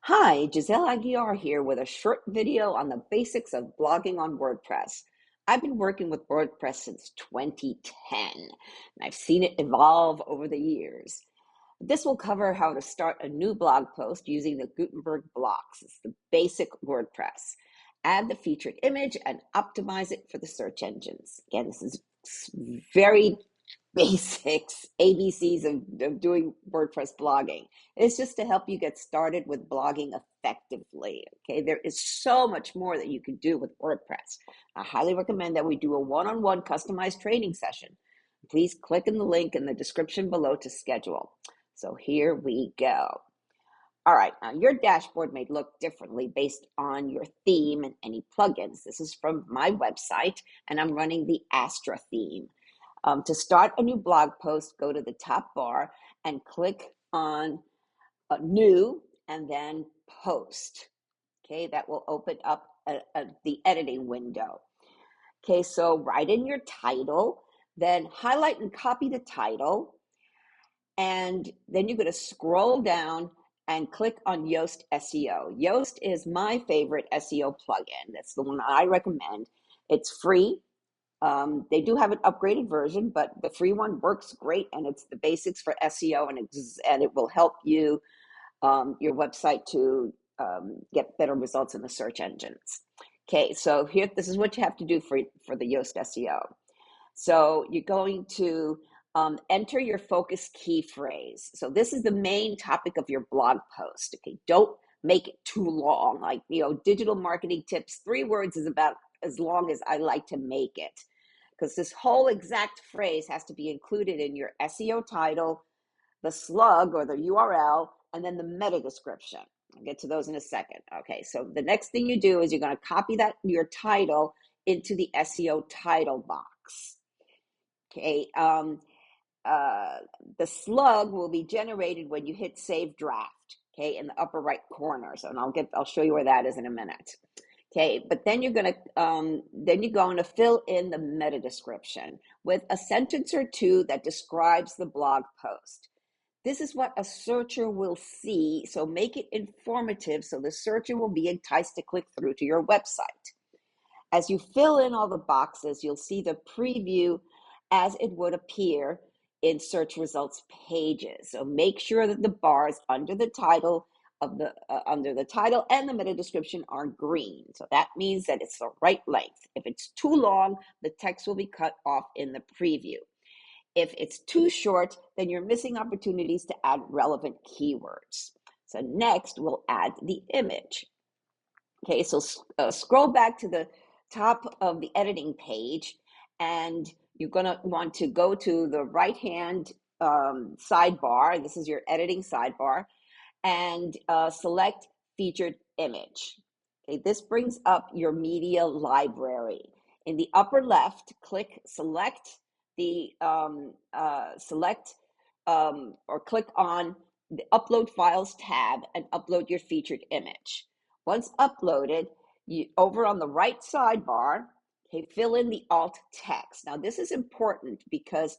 Hi, Giselle Aguiar here with a short video on the basics of blogging on WordPress. I've been working with WordPress since 2010, and I've seen it evolve over the years. This will cover how to start a new blog post using the Gutenberg blocks. It's the basic WordPress. Add the featured image and optimize it for the search engines. Again, this is very basics, ABCs of doing WordPress blogging. It's just to help you get started with blogging effectively. Okay, there is so much more that you can do with WordPress. I highly recommend that we do a one-on-one customized training session. Please click in the link in the description below to schedule. So here we go. All right, now your dashboard may look differently based on your theme and any plugins. This is from my website, and I'm running the Astra theme. To start a new blog post, go to the top bar and click on New and then Post. Okay, that will open up the editing window. Okay, so write in your title, then highlight and copy the title, and then you're going to scroll down and click on Yoast SEO. Yoast is my favorite SEO plugin. That's the one I recommend. It's free. They do have an upgraded version, but the free one works great, and it's the basics for SEO, and it will help you your website to get better results in the search engines. Okay, so here, this is what you have to do for the Yoast SEO. So you're going to enter your focus key phrase. So this is the main topic of your blog post. Okay, don't make it too long. Like, digital marketing tips, 3 words is about as long as I like to make it, because this whole exact phrase has to be included in your SEO title, the slug or the URL, and then the meta description. I'll get to those in a second. Okay, so the next thing you do is you're going to copy your title into the SEO title box. Okay, the slug will be generated when you hit Save Draft. Okay, in the upper right corner. So, I'll show you where that is in a minute. Okay, but then you're going to fill in the meta description with a sentence or two that describes the blog post. This is what a searcher will see, so make it informative so the searcher will be enticed to click through to your website. As you fill in all the boxes, you'll see the preview as it would appear in search results pages. So make sure that the bars under the title and the meta description are green. So that means that it's the right length. If it's too long, the text will be cut off in the preview. If it's too short, then you're missing opportunities to add relevant keywords. So next, we'll add the image. Okay, so scroll back to the top of the editing page, and you're going to want to go to the right-hand sidebar. This is your editing sidebar, and select Featured Image. Okay, this brings up your media library. In the upper left, select or click on the Upload Files tab and upload your featured image. Once uploaded, over on the right sidebar, okay, fill in the alt text. Now, this is important because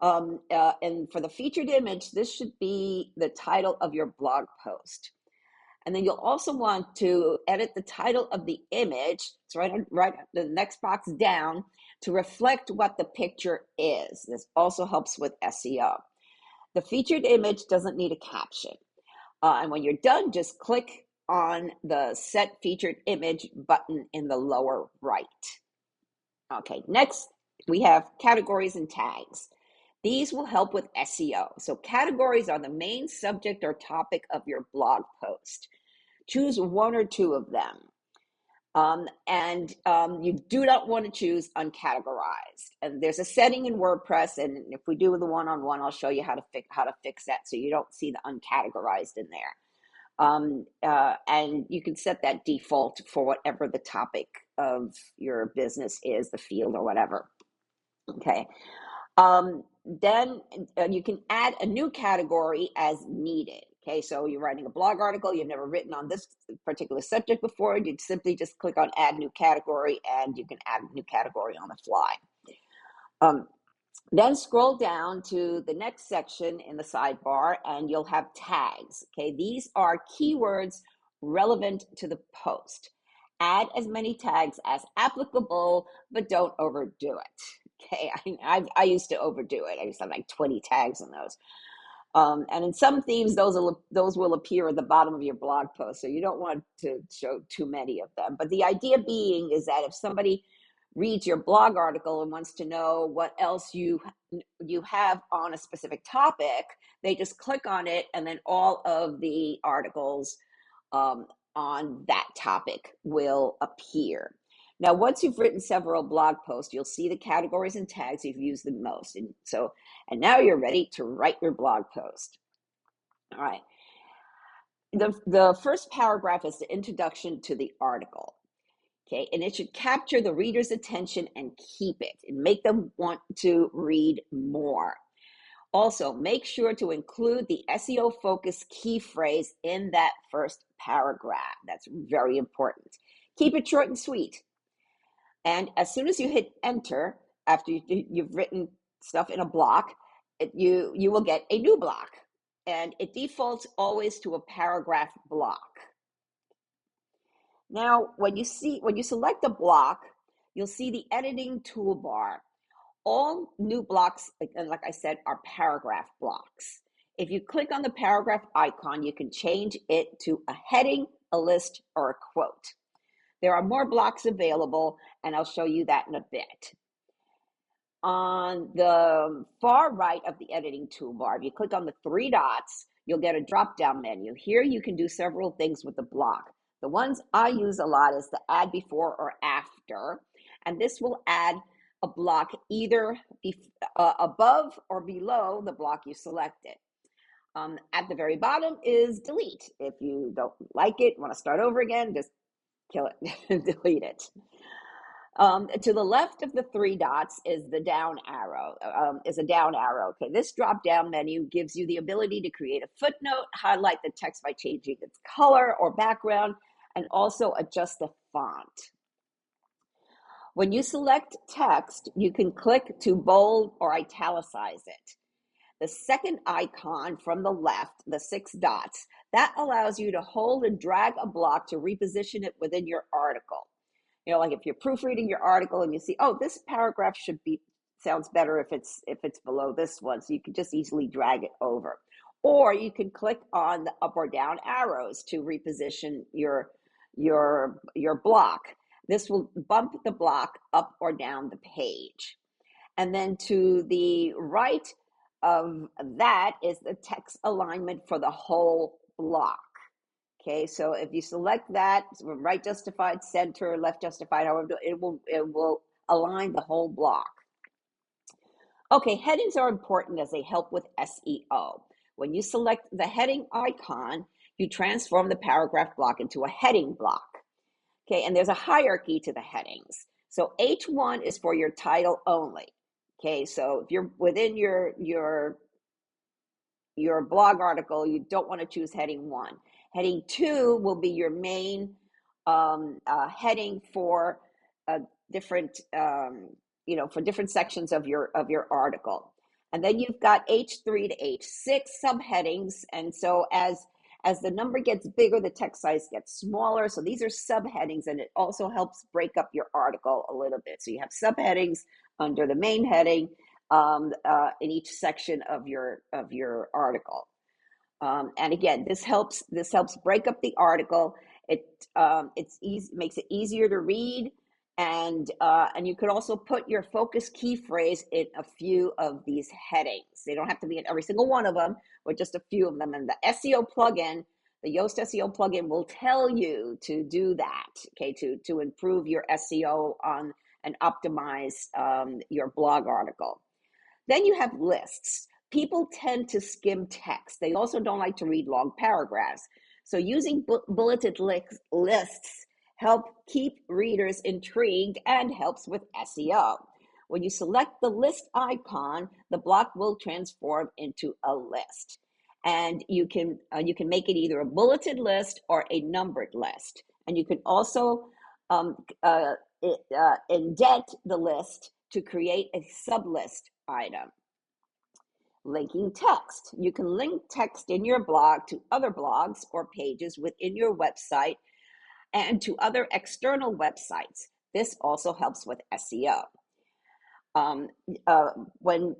and for the featured image, this should be the title of your blog post. And then you'll also want to edit the title of the image, it's right the next box down, to reflect what the picture is. This also helps with SEO. The featured image doesn't need a caption. And when you're done, just click on the Set Featured Image button in the lower right. Okay, next we have categories and tags. These will help with SEO. So categories are the main subject or topic of your blog post. Choose 1 or 2 of them. You do not want to choose uncategorized. And there's a setting in WordPress, and if we do the one-on-one, I'll show you how to fix that so you don't see the uncategorized in there. And you can set that default for whatever the topic of your business is, the field or whatever. Okay. Then you can add a new category as needed. Okay, so you're writing a blog article, you've never written on this particular subject before, you'd simply just click on Add New Category, and you can add a new category on the fly. Then scroll down to the next section in the sidebar, and you'll have tags. Okay, these are keywords relevant to the post. Add as many tags as applicable, but don't overdo it. Okay, I used to overdo it. I used to have like 20 tags in those. And in some themes, those will appear at the bottom of your blog post, so you don't want to show too many of them. But the idea being is that if somebody reads your blog article and wants to know what else you have on a specific topic, they just click on it, and then all of the articles on that topic will appear. Now, once you've written several blog posts, you'll see the categories and tags you've used the most. And now you're ready to write your blog post. All right. The first paragraph is the introduction to the article. Okay, and it should capture the reader's attention and keep it and make them want to read more. Also, make sure to include the SEO focused key phrase in that first paragraph. That's very important. Keep it short and sweet. And as soon as you hit enter, after you've written stuff in a block, you will get a new block. And it defaults always to a paragraph block. Now, when you select a block, you'll see the editing toolbar. All new blocks, like I said, are paragraph blocks. If you click on the paragraph icon, you can change it to a heading, a list, or a quote. There are more blocks available, and I'll show you that in a bit. On the far right of the editing toolbar, if you click on the three dots, you'll get a drop-down menu. Here you can do several things with the block. The ones I use a lot is the add before or after, and this will add a block either above or below the block you selected. At the very bottom is delete. If you don't like it, want to start over again, just kill it and delete it. To the left of the three dots is the down arrow, Okay, this drop-down menu gives you the ability to create a footnote, highlight the text by changing its color or background, and also adjust the font. When you select text, you can click to bold or italicize it. The second icon from the left, the six dots, that allows you to hold and drag a block to reposition it within your article. Like if you're proofreading your article and you see, oh, this paragraph sounds better if it's below this one, so you can just easily drag it over. Or you can click on the up or down arrows to reposition your block. This will bump the block up or down the page. And then to the right of that is the text alignment for the whole block. Okay, so if you select that, right justified, center, left justified, however, it will align the whole block. Okay, headings are important as they help with SEO. When you select the heading icon, you transform the paragraph block into a heading block. Okay, and there's a hierarchy to the headings. So H1 is for your title only. Okay, so if you're within your blog article, you don't want to choose heading 1. Heading 2 will be your main heading for different for different sections of your article. And then you've got H3 to H6 subheadings, and so as the number gets bigger, the text size gets smaller. So these are subheadings, and it also helps break up your article a little bit. So you have subheadings under the main heading in each section of your article. And again, this helps break up the article. It's easy, makes it easier to read, and you could also put your focus key phrase in a few of these headings. They don't have to be in every single one of them, but just a few of them. And the SEO plugin, the Yoast SEO plugin, will tell you to do that. Okay, to improve your SEO on and optimize your blog article. Then you have lists. People tend to skim text. They also don't like to read long paragraphs. So using bulleted lists help keep readers intrigued and helps with SEO. When you select the list icon, the block will transform into a list. And you can make it either a bulleted list or a numbered list. And you can also indent the list to create a sublist item. linking text. You can link text in your blog to other blogs or pages within your website and to other external websites. This also helps with SEO. Um, uh, when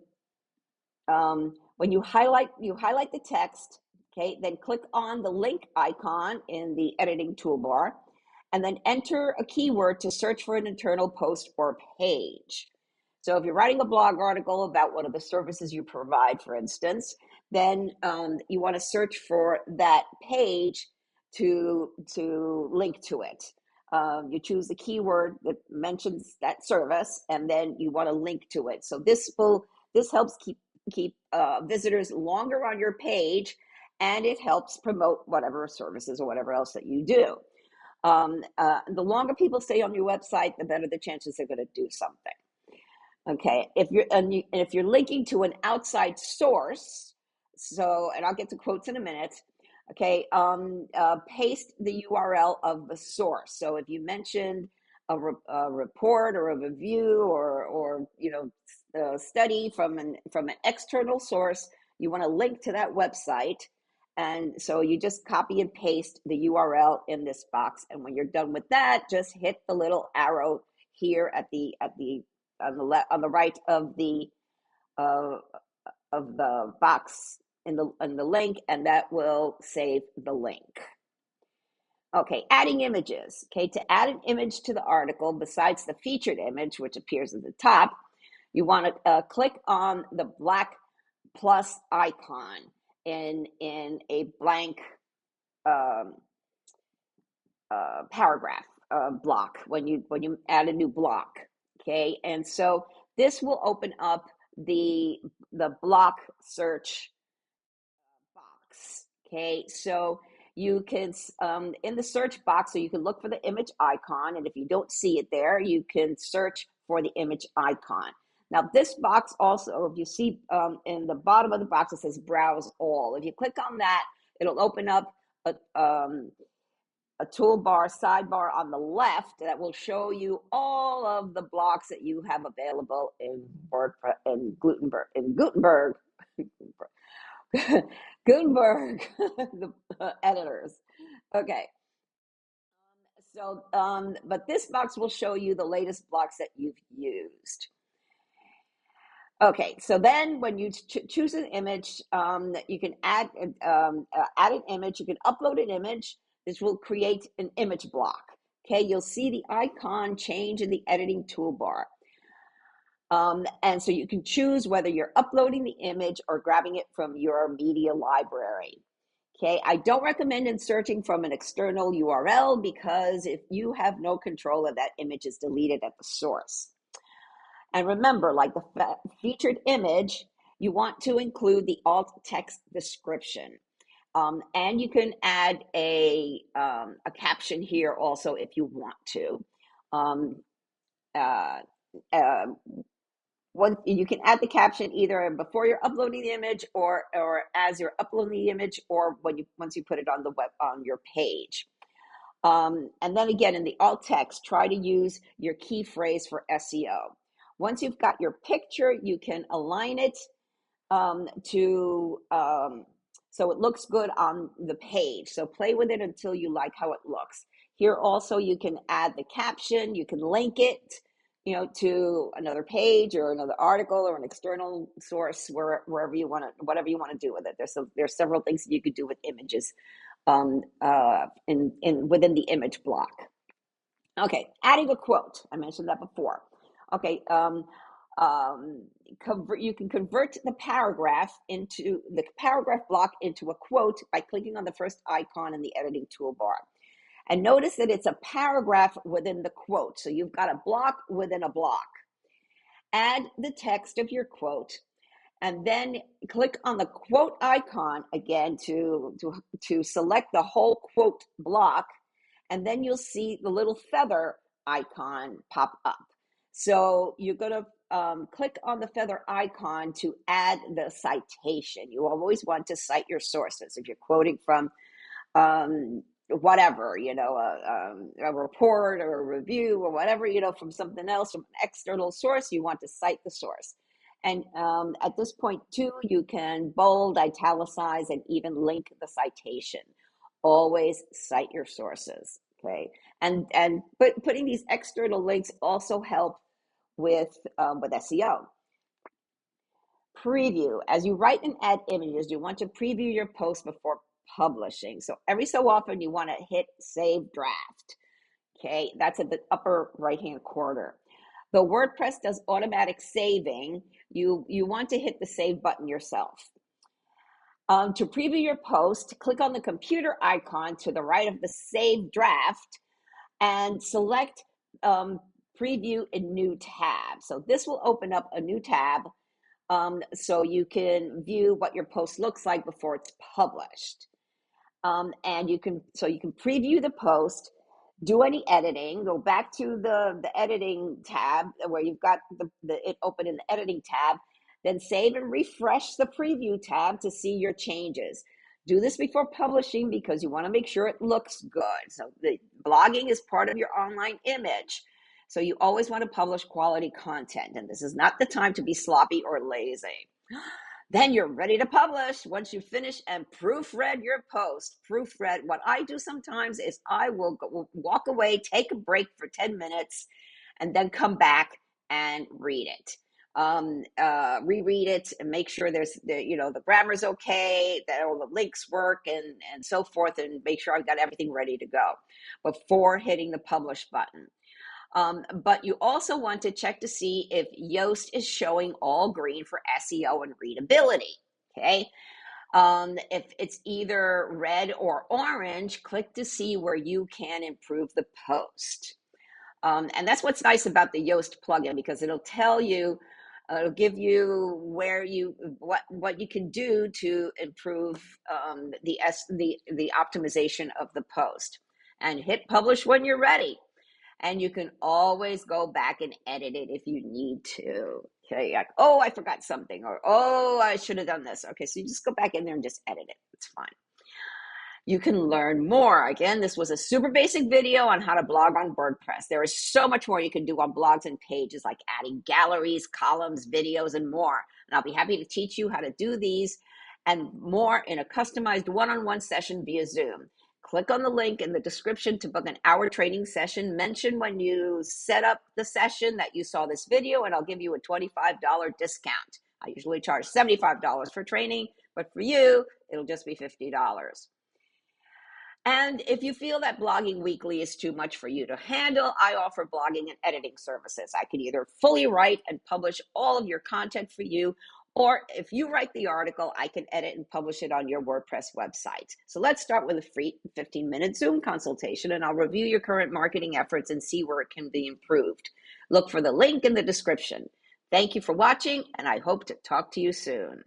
when you highlight the text, okay, then click on the link icon in the editing toolbar, and then enter a keyword to search for an internal post or page. So if you're writing a blog article about one of the services you provide, for instance, then you want to search for that page to link to it. You choose the keyword that mentions that service, and then you want to link to it. So this helps keep visitors longer on your page, and it helps promote whatever services or whatever else that you do. The longer people stay on your website, the better the chances they're going to do something. Okay, if you're linking to an outside source, and I'll get to quotes in a minute. Okay, paste the URL of the source. So if you mentioned a report or a review or a study from an external source, you want to link to that website, and so you just copy and paste the URL in this box. And when you're done with that, just hit the little arrow here on the right of the box in the link, and that will save the link. Okay, adding images. Okay, to add an image to the article besides the featured image, which appears at the top, you want to click on the black plus icon in a blank paragraph block when you add a new block. Okay, and so this will open up the block search box. Okay, so you can in the search box, so you can look for the image icon, and if you don't see it there, you can search for the image icon. Now this box also, if you see in the bottom of the box, it says browse all. If you click on that, it'll open up a toolbar sidebar on the left that will show you all of the blocks that you have available in WordPress and Gutenberg Gutenberg the editors. Okay, so but this box will show you the latest blocks that you've used. Okay, so then when you choose an image, you can add an image. You can upload an image. This will create an image block. Okay, you'll see the icon change in the editing toolbar. And so you can choose whether you're uploading the image or grabbing it from your media library. Okay, I don't recommend inserting from an external URL because if you have no control of that image is deleted at the source. And remember, like the featured image, you want to include the alt text description. And you can add a caption here also if you want to. You can add the caption either before you're uploading the image or as you're uploading the image or once you put it on the web on your page. And then again, in the alt text, try to use your key phrase for SEO. Once you've got your picture, you can align it so it looks good on the page. So play with it until you like how it looks. Here also you can add the caption, you can link it, to another page or another article or an external source, wherever you want to, whatever you want to do with it. There's several things that you could do with images within the image block. Okay, adding a quote. I mentioned that before. Okay, you can convert the paragraph block into a quote by clicking on the first icon in the editing toolbar. And notice that it's a paragraph within the quote. So you've got a block within a block. Add the text of your quote, and then click on the quote icon again to select the whole quote block. And then you'll see the little feather icon pop up. So you're going to click on the feather icon to add the citation. You always want to cite your sources. If you're quoting from whatever, a report or a review or whatever, from something else, from an external source, you want to cite the source. And at this point too, you can bold, italicize, and even link the citation. Always cite your sources, okay? But putting these external links also help with SEO. Preview. As you write and add images, you want to preview your post before publishing. So every so often you want to hit save draft. Okay, that's at the upper right-hand corner. Though WordPress does automatic saving, you want to hit the save button yourself. To preview your post, click on the computer icon to the right of the save draft and select preview in new tab. So this will open up a new tab so you can view what your post looks like before it's published. And you can preview the post, do any editing, go back to the editing tab where you've got it open in the editing tab, then save and refresh the preview tab to see your changes. Do this before publishing because you want to make sure it looks good. So the blogging is part of your online image. So you always want to publish quality content, and this is not the time to be sloppy or lazy. Then you're ready to publish once you finish and proofread your post. Proofread. What I do sometimes is I will walk away, take a break for 10 minutes, and then come back and read it. Reread it and make sure the grammar's okay, that all the links work and so forth, and make sure I've got everything ready to go before hitting the publish button. But you also want to check to see if Yoast is showing all green for SEO and readability, okay? If it's either red or orange, click to see where you can improve the post. And that's what's nice about the Yoast plugin, because it'll tell you, it'll give you what you can do to improve the optimization of the post. And hit publish when you're ready. And you can always go back and edit it if you need to. Okay, like, oh, I forgot something, or oh, I should have done this. Okay, so you just go back in there and just edit it. It's fine. You can learn more. Again, this was a super basic video on how to blog on WordPress. There is so much more you can do on blogs and pages, like adding galleries, columns, videos, and more. And I'll be happy to teach you how to do these and more in a customized one-on-one session via Zoom. Click on the link in the description to book an hour training session. Mention when you set up the session that you saw this video, and I'll give you a $25 discount. I usually charge $75 for training, but for you, it'll just be $50. And if you feel that blogging weekly is too much for you to handle, I offer blogging and editing services. I can either fully write and publish all of your content for you, or if you write the article, I can edit and publish it on your WordPress website. So let's start with a free 15-minute Zoom consultation, and I'll review your current marketing efforts and see where it can be improved. Look for the link in the description. Thank you for watching, and I hope to talk to you soon.